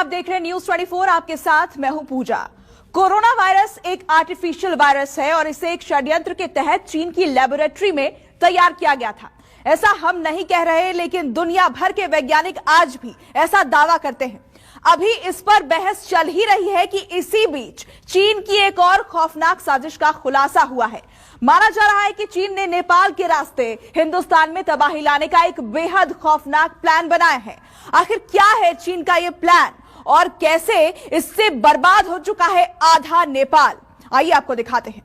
आप देख रहे हैं न्यूज 24। आपके साथ मैं हूं पूजा। कोरोना वायरस एक आर्टिफिशियल वायरस है और इसे एक षड्यंत्र के तहत चीन की लेबोरेटरी में तैयार किया गया था। ऐसा हम नहीं कह रहे, लेकिन दुनिया भर के वैज्ञानिक आज भी ऐसा दावा करते हैं। अभी इस पर बहस चल ही रही है कि इसी बीच चीन की एक और खौफनाक साजिश का खुलासा हुआ है। माना जा रहा है कि चीन ने नेपाल के रास्ते हिंदुस्तान में तबाही लाने का एक बेहद खौफनाक प्लान बनाया है। आखिर क्या है चीन का यह प्लान और कैसे इससे बर्बाद हो चुका है आधा नेपाल, आइए आपको दिखाते हैं।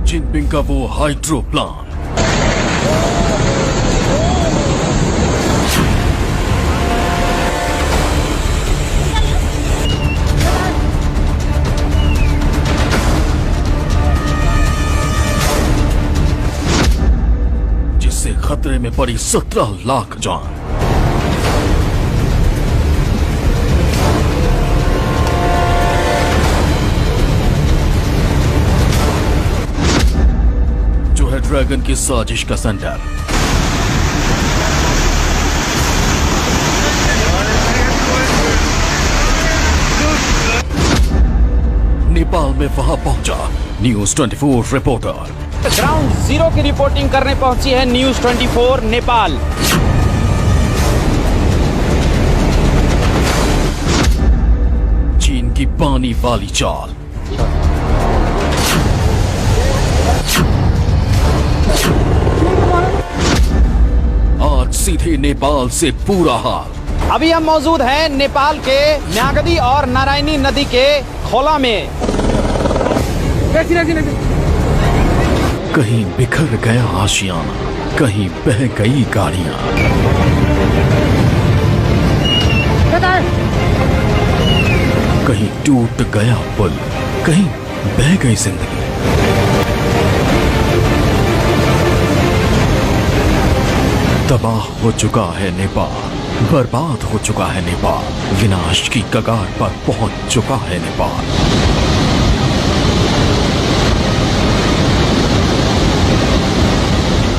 जिनपिंग का वो हाइड्रो प्लान जिससे खतरे में पड़ी 17 लाख जान। ड्रैगन की साजिश का सेंटर नेपाल में वहां पहुंचा न्यूज 24 रिपोर्टर। ग्राउंड जीरो की रिपोर्टिंग करने पहुंची है न्यूज 24 नेपाल। चीन की पानी वाली चाल, आज सीधे नेपाल से पूरा हाल। अभी हम मौजूद हैं नेपाल के म्यागदी और नारायणी नदी के खोला में। कहीं बिखर गया आशियाना, कहीं बह गई गाड़ियां, कहीं टूट गया पुल, कहीं बह गई जिंदगी। तबाह हो चुका है नेपाल, बर्बाद हो चुका है नेपाल, विनाश की कगार पर पहुंच चुका है नेपाल।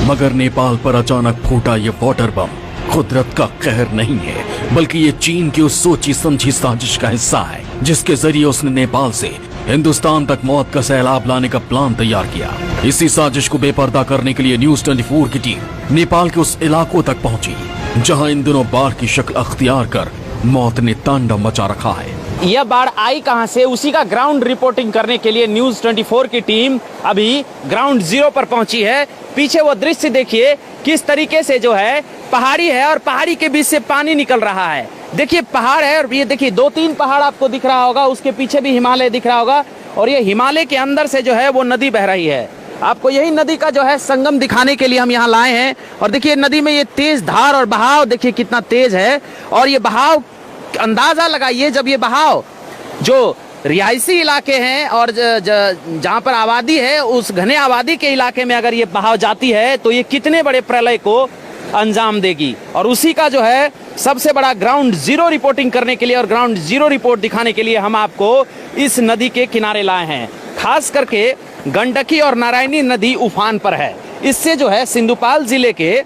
मगर नेपाल पर अचानक फूटा ये वाटर बम कुदरत का कहर नहीं है, बल्कि ये चीन की उस सोची समझी साजिश का हिस्सा है, जिसके जरिए उसने नेपाल से हिंदुस्तान तक मौत का सैलाब लाने का प्लान तैयार किया। इसी साजिश को बेपर्दा करने के लिए न्यूज 24 की टीम नेपाल के उस इलाकों तक पहुंची, जहां इन दिनों बाढ़ की शक्ल अख्तियार कर मौत ने तांडव मचा रखा है। यह बाढ़ आई कहां से, उसी का ग्राउंड रिपोर्टिंग करने के लिए न्यूज 24 की टीम अभी ग्राउंड जीरो पर पहुंची है। पीछे वो दृश्य देखिए, किस तरीके से जो है पहाड़ी है और पहाड़ी के बीच से पानी निकल रहा है। देखिए पहाड़ है और ये देखिए 2-3 पहाड़ आपको दिख रहा होगा, उसके पीछे भी हिमालय दिख रहा होगा और ये हिमालय के अंदर से जो है वो नदी बह रही है। आपको यही नदी का जो है संगम दिखाने के लिए हम यहाँ लाए हैं। और देखिए नदी में ये तेज धार और बहाव देखिए कितना तेज है। और ये बहाव अंदाजा लगाइए, जब ये बहाव जो रिहायशी इलाके हैं और जहाँ पर आबादी है, उस घने आबादी के इलाके में अगर ये बहाव जाती है तो ये कितने बड़े प्रलय को अंजाम देगी। और उसी का जो है सबसे बड़ा ग्राउंड जीरो रिपोर्टिंग करने के लिए और ग्राउंड जीरो रिपोर्ट दिखाने के लिए हम आपको इस नदी के किनारे लाए हैं। खास करके गंडकी और नारायणी नदी उफान पर है। इससे जो है सिंधुपाल जिले के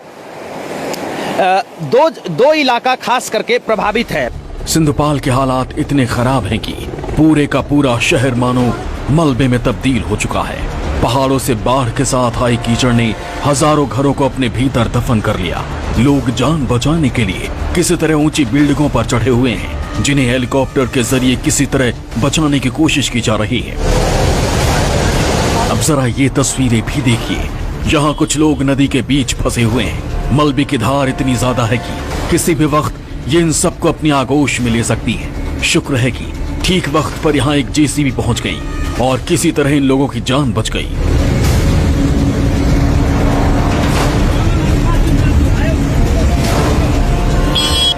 दो इलाका खास करके प्रभावित है। सिंधुपाल के हालात इतने खराब हैं कि पूरे का पूरा शहर मानो मलबे में तब्दील हो चुका है। पहाड़ों से बाढ़ के साथ आई कीचड़ ने हजारों घरों को अपने भीतर दफन कर लिया। लोग जान बचाने के लिए किसी तरह ऊंची बिल्डिंगों पर चढ़े हुए हैं, जिन्हें हेलीकॉप्टर के जरिए किसी तरह बचाने की कोशिश की जा रही है। अब जरा ये तस्वीरें भी देखिए, यहाँ कुछ लोग नदी के बीच फंसे हुए हैं। मलबे की धार इतनी ज्यादा है कि किसी भी वक्त ये इन सबको अपनी आगोश में ले सकती है। शुक्र है कि ठीक वक्त पर यहाँ एक जेसीबी पहुंच गई और किसी तरह इन लोगों की जान बच गई।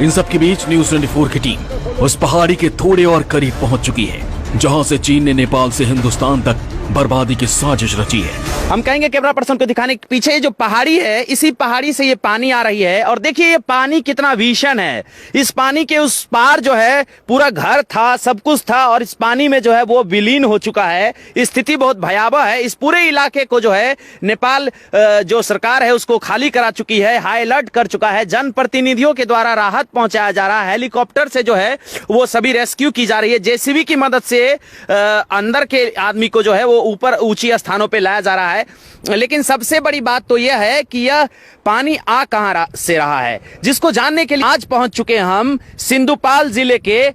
इन सब के बीच न्यूज 24 की टीम उस पहाड़ी के थोड़े और करीब पहुंच चुकी है, जहां से चीन ने नेपाल से हिंदुस्तान तक बर्बादी की साजिश रची है। हम कहेंगे कैमरा पर्सन को दिखाने के पीछे जो पहाड़ी है, इसी पहाड़ी से ये पानी आ रही है और देखिए ये पानी कितना भीषण है। इस पानी के उस पार जो है पूरा घर था, सब कुछ था और इस पानी में जो है वो विलीन हो चुका है। स्थिति बहुत भयावह है। इस पूरे इलाके को जो है नेपाल जो सरकार है उसको खाली करा चुकी है, हाई अलर्ट कर चुका है। जनप्रतिनिधियों के द्वारा राहत पहुंचाया जा रहा है, हेलीकॉप्टर से जो है वो सभी रेस्क्यू की जा रही है, जेसीबी की मदद से अंदर के आदमी को जो है वो ऊपर ऊंची स्थानों पे लाया जा रहा है। लेकिन सबसे बड़ी बात तो यह है कि यह पानी आ कहां से रहा है, जिसको जानने के लिए आज पहुंच चुके हैं हम सिंधुपाल जिले के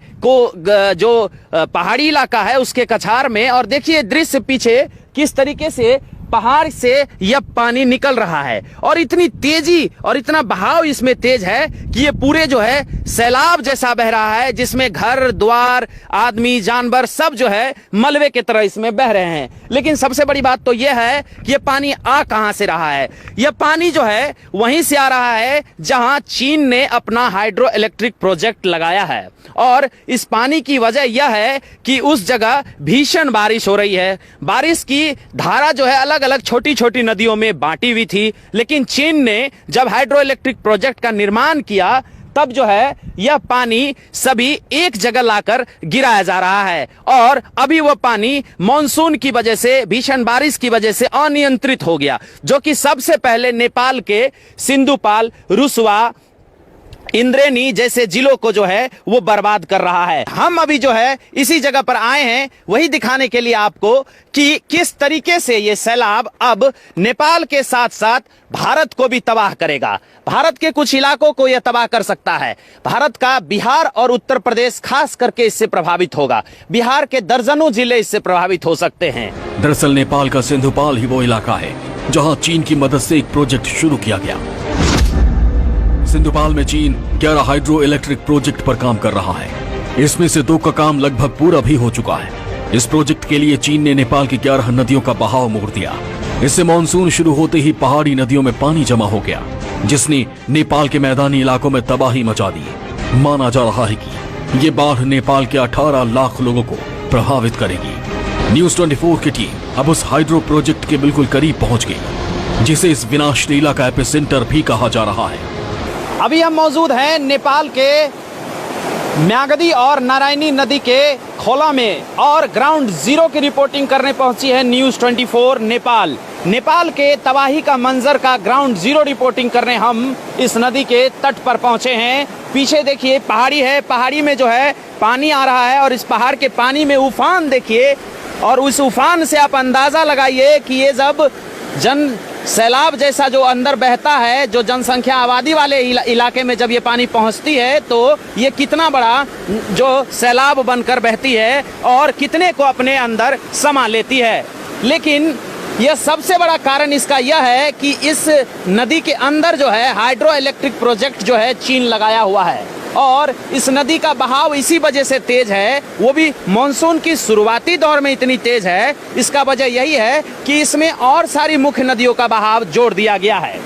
जो पहाड़ी इलाका है उसके कछार में। और देखिए दृश्य पीछे किस तरीके से पहाड़ से यह पानी निकल रहा है और इतनी तेजी और इतना बहाव इसमें तेज है कि ये पूरे जो है सैलाब जैसा बह रहा है, जिसमें घर द्वार आदमी जानवर सब जो है मलबे की तरह इसमें बह रहे हैं। लेकिन सबसे बड़ी बात तो यह है कि यह पानी आ कहां से रहा है। यह पानी जो है वहीं से आ रहा है जहां चीन ने अपना हाइड्रो इलेक्ट्रिक प्रोजेक्ट लगाया है और इस पानी की वजह यह है कि उस जगह भीषण बारिश हो रही है। बारिश की धारा जो है अलग अलग छोटी छोटी नदियों में बांटी हुई थी, लेकिन चीन ने जब हाइड्रो इलेक्ट्रिक प्रोजेक्ट का निर्माण किया तब जो है यह पानी सभी एक जगह लाकर गिराया जा रहा है और अभी वह पानी मॉनसून की वजह से, भीषण बारिश की वजह से अनियंत्रित हो गया, जो कि सबसे पहले नेपाल के सिंधुपाल, रुसवा, इंद्रेनी जैसे जिलों को जो है वो बर्बाद कर रहा है। हम अभी जो है इसी जगह पर आए हैं वही दिखाने के लिए आपको कि किस तरीके से ये सैलाब अब नेपाल के साथ साथ भारत को भी तबाह करेगा। भारत के कुछ इलाकों को यह तबाह कर सकता है। भारत का बिहार और उत्तर प्रदेश खास करके इससे प्रभावित होगा। बिहार के दर्जनों जिले इससे प्रभावित हो सकते हैं। दरअसल नेपाल का सिंधुपाल ही वो इलाका है जहां चीन की मदद से एक प्रोजेक्ट शुरू किया गया। सिंधुपाल में चीन 11 हाइड्रो इलेक्ट्रिक प्रोजेक्ट पर काम कर रहा है। इसमें से 2 का काम लगभग पूरा भी हो चुका है। इस प्रोजेक्ट के लिए चीन ने नेपाल की 11 नदियों का बहाव मोड़ दिया। इससे मानसून शुरू होते ही पहाड़ी नदियों में पानी जमा हो गया, जिसने नेपाल के मैदानी इलाकों में तबाही मचा दी। माना जा रहा है कि ये बाढ़ नेपाल के 18 लाख लोगों को प्रभावित करेगी। न्यूज 24 की टीम अब उस हाइड्रो प्रोजेक्ट के बिल्कुल करीब पहुंच गई, जिसे इस विनाश लीला का एपिसेंटर भी कहा जा रहा है। अभी हम मौजूद हैं नेपाल के म्यागदी और नारायणी नदी के खोला में और ग्राउंड जीरो की रिपोर्टिंग करने पहुंची है न्यूज 24 नेपाल। नेपाल के तबाही का मंजर का ग्राउंड जीरो रिपोर्टिंग करने हम इस नदी के तट पर पहुंचे हैं। पीछे देखिए पहाड़ी है, पहाड़ी में जो है पानी आ रहा है और इस पहाड़ के पानी में उफान देखिए और उस उफान से आप अंदाजा लगाइए कि ये जब सैलाब जैसा जो अंदर बहता है, जो जनसंख्या आबादी वाले इलाके में जब ये पानी पहुंचती है तो ये कितना बड़ा जो सैलाब बनकर बहती है और कितने को अपने अंदर समा लेती है। लेकिन यह सबसे बड़ा कारण इसका यह है कि इस नदी के अंदर जो है हाइड्रो इलेक्ट्रिक प्रोजेक्ट जो है चीन लगाया हुआ है और इस नदी का बहाव इसी वजह से तेज है, वो भी मॉनसून की शुरुआती दौर में इतनी तेज है। इसका वजह यही है कि इसमें और सारी मुख्य नदियों का बहाव जोड़ दिया गया है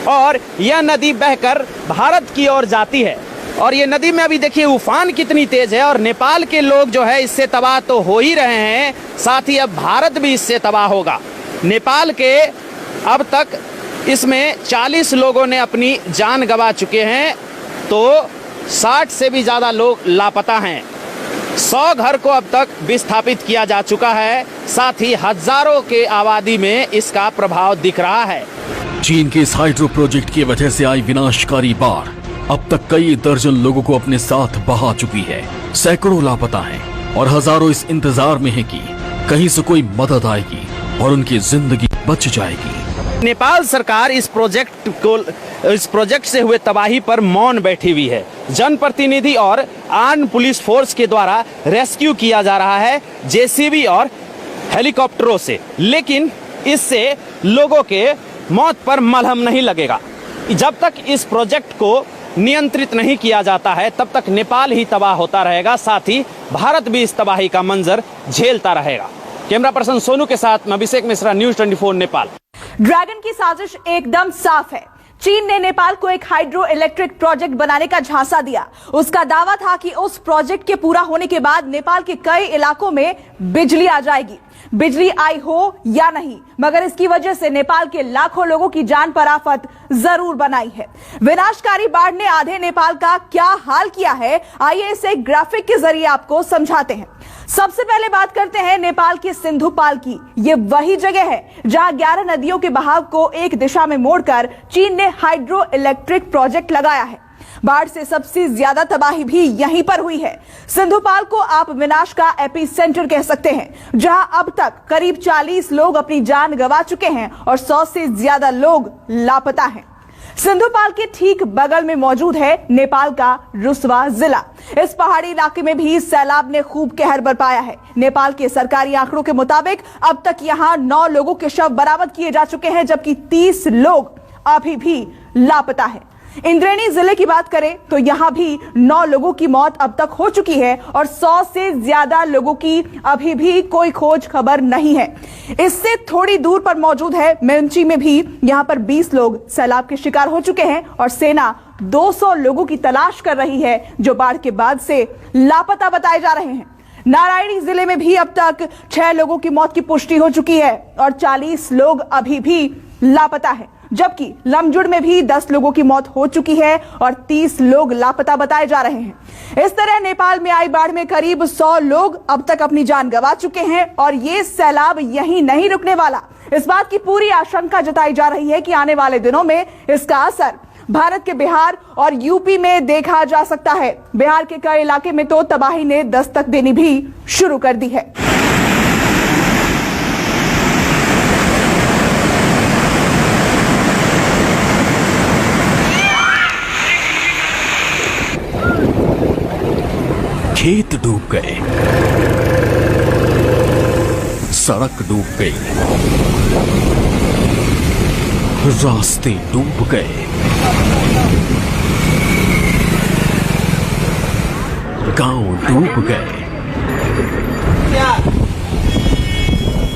और यह नदी बहकर भारत की ओर जाती है और ये नदी में अभी देखिए उफान कितनी तेज है और नेपाल के लोग जो है इससे तबाह तो हो ही रहे हैं, साथ ही अब भारत भी इससे तबाह होगा। नेपाल के अब तक इसमें 40 लोगों ने अपनी जान गंवा चुके हैं तो 60 से भी ज्यादा लोग लापता हैं। 100 घर को अब तक विस्थापित किया जा चुका है, साथ ही हजारों के आबादी में इसका प्रभाव दिख रहा है। चीन के इस हाइड्रो प्रोजेक्ट की वजह से आई विनाशकारी बाढ़ अब तक कई दर्जन लोगों को अपने साथ बहा चुकी है। सैकड़ों लापता हैं और हजारों इस इंतजार में हैं कि कहीं से कोई मदद आएगी और उनकी जिंदगी बच जाएगी। नेपाल सरकार इस प्रोजेक्ट से हुए तबाही पर मौन बैठी हुई है। जनप्रतिनिधि और आर्म्ड पुलिस फोर्स के द्वारा रेस्क्यू किया जा रहा है जेसीबी और हेलीकॉप्टरों से, लेकिन इससे लोगों के मौत पर मलहम नहीं लगेगा। जब तक इस प्रोजेक्ट को नियंत्रित नहीं किया जाता है तब तक नेपाल ही तबाह होता रहेगा, साथ ही भारत भी इस तबाही का मंजर झेलता रहेगा। कैमरा पर्सन सोनू के साथ मैं अभिषेक मिश्रा, न्यूज 24 नेपाल। ड्रैगन की साजिश एकदम साफ है। चीन ने नेपाल को एक हाइड्रो इलेक्ट्रिक प्रोजेक्ट बनाने का झांसा दिया। उसका दावा था कि उस प्रोजेक्ट के पूरा होने के बाद नेपाल के कई इलाकों में बिजली आ जाएगी। बिजली आई हो या नहीं, मगर इसकी वजह से नेपाल के लाखों लोगों की जान पर आफत जरूर बनाई है। विनाशकारी बाढ़ ने आधे नेपाल का क्या हाल किया है, आइए इसे ग्राफिक के जरिए आपको समझाते हैं। सबसे पहले बात करते हैं नेपाल के सिंधुपाल की। ये वही जगह है जहां 11 नदियों के बहाव को एक दिशा में मोड़कर चीन ने हाइड्रो इलेक्ट्रिक प्रोजेक्ट लगाया है। बाढ़ से सबसे ज्यादा तबाही भी यहीं पर हुई है। सिंधुपाल को आप विनाश का एपिसेंटर कह सकते हैं, जहां अब तक करीब 40 लोग अपनी जान गंवा चुके हैं और 100 से ज्यादा लोग लापता हैं। सिंधुपाल के ठीक बगल में मौजूद है नेपाल का रुसवा जिला। इस पहाड़ी इलाके में भी सैलाब ने खूब कहर बरपाया है। नेपाल के सरकारी आंकड़ों के मुताबिक अब तक यहां 9 लोगों के शव बरामद किए जा चुके हैं, जबकि 30 लोग अभी भी लापता है। इंद्रेणी जिले की बात करें तो यहां भी 9 लोगों की मौत अब तक हो चुकी है और 100 से ज्यादा लोगों की अभी भी कोई खोज खबर नहीं है। इससे थोड़ी दूर पर मौजूद है मेंची में भी, यहां पर 20 लोग सैलाब के शिकार हो चुके हैं और सेना 200 लोगों की तलाश कर रही है, जो बाढ़ के बाद से लापता बताए जा रहे हैं। नारायणी जिले में भी अब तक 6 लोगों की मौत की पुष्टि हो चुकी है और 40 लोग अभी भी लापता है, जबकि लमजुड़ में भी 10 लोगों की मौत हो चुकी है और 30 लोग लापता बताए जा रहे हैं। इस तरह नेपाल में आई बाढ़ में करीब 100 लोग अब तक अपनी जान गंवा चुके हैं और ये सैलाब यहीं नहीं रुकने वाला। इस बात की पूरी आशंका जताई जा रही है कि आने वाले दिनों में इसका असर भारत के बिहार और यूपी में देखा जा सकता है। बिहार के कई इलाके में तो तबाही ने दस्तक देनी भी शुरू कर दी है। खेत डूब गए, सड़क डूब गई, रास्ते डूब गए, गांव डूब गए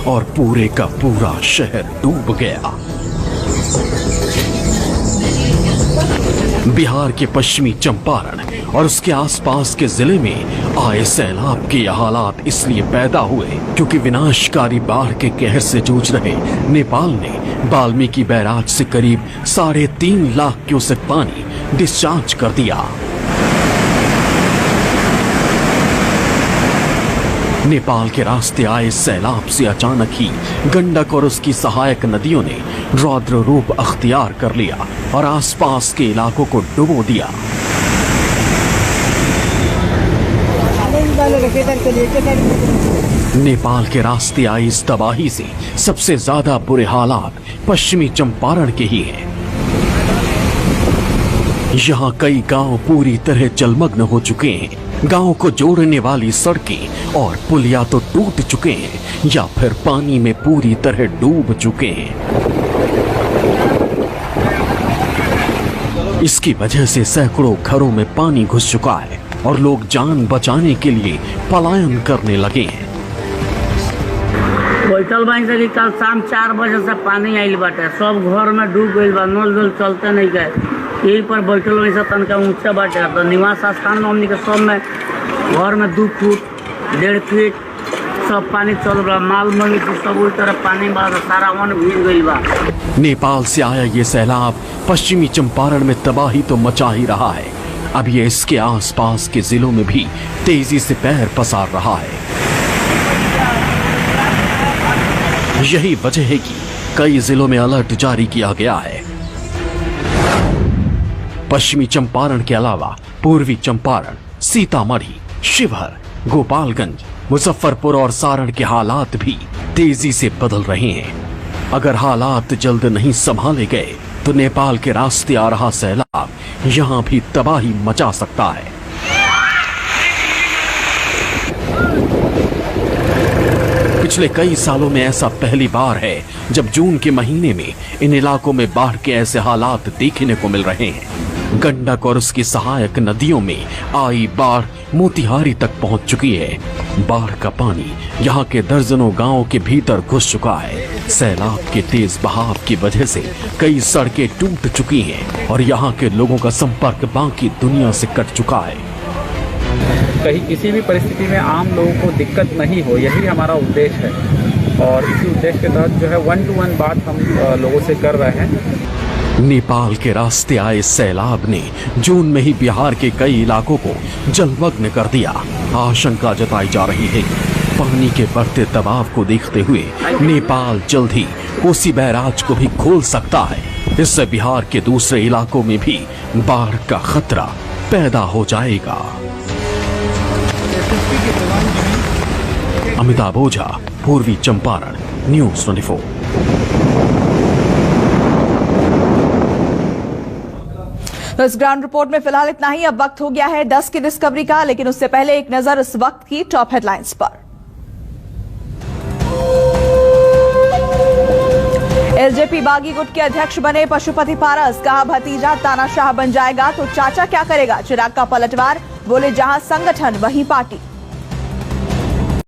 और पूरे का पूरा शहर डूब गया। बिहार के पश्चिमी चंपारण और उसके आसपास के जिले में आए सैलाब के हालात इसलिए पैदा हुए क्योंकि विनाशकारी बाढ़ के कहर से जूझ रहे नेपाल ने वाल्मीकि बैराज से करीब 3.5 लाख क्यूसेक पानी डिस्चार्ज कर दिया। नेपाल के रास्ते आए सैलाब से अचानक ही गंडक और उसकी सहायक नदियों ने रौद्र रूप अख्तियार कर लिया और आसपास के इलाकों को डुबो दिया। नेपाल के रास्ते आई इस तबाही से सबसे ज्यादा बुरे हालात पश्चिमी चंपारण के ही हैं। यहाँ कई गांव पूरी तरह जलमग्न हो चुके हैं। गांव को जोड़ने वाली सड़कें और पुलिया तो टूट चुके हैं या फिर पानी में पूरी तरह डूब चुके हैं। इसकी वजह से सैकड़ों घरों में पानी घुस चुका है और लोग जान बचाने के लिए पलायन करने लगे हैं। बैठल बाई से कल शाम 4 बजे से पानी आइल बाटे, सब घर में डूब गइल बा, नल जल चलते नहीं गए। यही पर बैठल वैसे तनका ऊंचा बाटे तो निवास स्थान में हमनी के सब में घर में 2 फुट 1.5 फीट सब पानी चल रहा, माल मवेशी सब उस तरह पानी बा, सारा वन भीग गइल बा। नेपाल से आया ये सैलाब पश्चिमी चंपारण में तबाही तो मचा ही रहा है, अब ये इसके आसपास के जिलों में भी तेजी से पैर पसार रहा है। यही वजह है कि कई जिलों में अलर्ट जारी किया गया है। पश्चिमी चंपारण के अलावा पूर्वी चंपारण, सीतामढ़ी, शिवहर, गोपालगंज, मुजफ्फरपुर और सारण के हालात भी तेजी से बदल रहे हैं। अगर हालात जल्द नहीं संभाले गए तो नेपाल के रास्ते आ रहा सैलाब यहां भी तबाही मचा सकता है। पिछले कई सालों में ऐसा पहली बार है जब जून के महीने में इन इलाकों में बाढ़ के ऐसे हालात देखने को मिल रहे हैं। गंडक और उसकी सहायक नदियों में आई बाढ़ मोतिहारी तक पहुंच चुकी है। बाढ़ का पानी यहाँ के दर्जनों गांवों के भीतर घुस चुका है। सैलाब के तेज बहाव की वजह से कई सड़कें टूट चुकी हैं और यहाँ के लोगों का संपर्क बाकी दुनिया से कट चुका है। कहीं किसी भी परिस्थिति में आम लोगों को दिक्कत नहीं हो, यही हमारा उद्देश्य है और इसी उद्देश्य के तहत जो है 1-to-1 बात हम लोगों से कर रहे हैं। नेपाल के रास्ते आए सैलाब ने जून में ही बिहार के कई इलाकों को जलमग्न कर दिया। आशंका जताई जा रही है पानी के बढ़ते दबाव को देखते हुए नेपाल जल्द ही कोसी बैराज को भी खोल सकता है। इससे बिहार के दूसरे इलाकों में भी बाढ़ का खतरा पैदा हो जाएगा। अमिताभ ओझा, पूर्वी चंपारण, न्यूज़ 24। तो इस ग्राउंड रिपोर्ट में फिलहाल इतना ही। अब वक्त हो गया है 10 की डिस्कवरी का, लेकिन उससे पहले एक नजर इस वक्त की टॉप हेडलाइंस पर। एलजेपी बागी गुट के अध्यक्ष बने पशुपति पारस, कहा भतीजा तानाशाह बन जाएगा तो चाचा क्या करेगा। चिराग का पलटवार, बोले जहां संगठन वहीं पार्टी।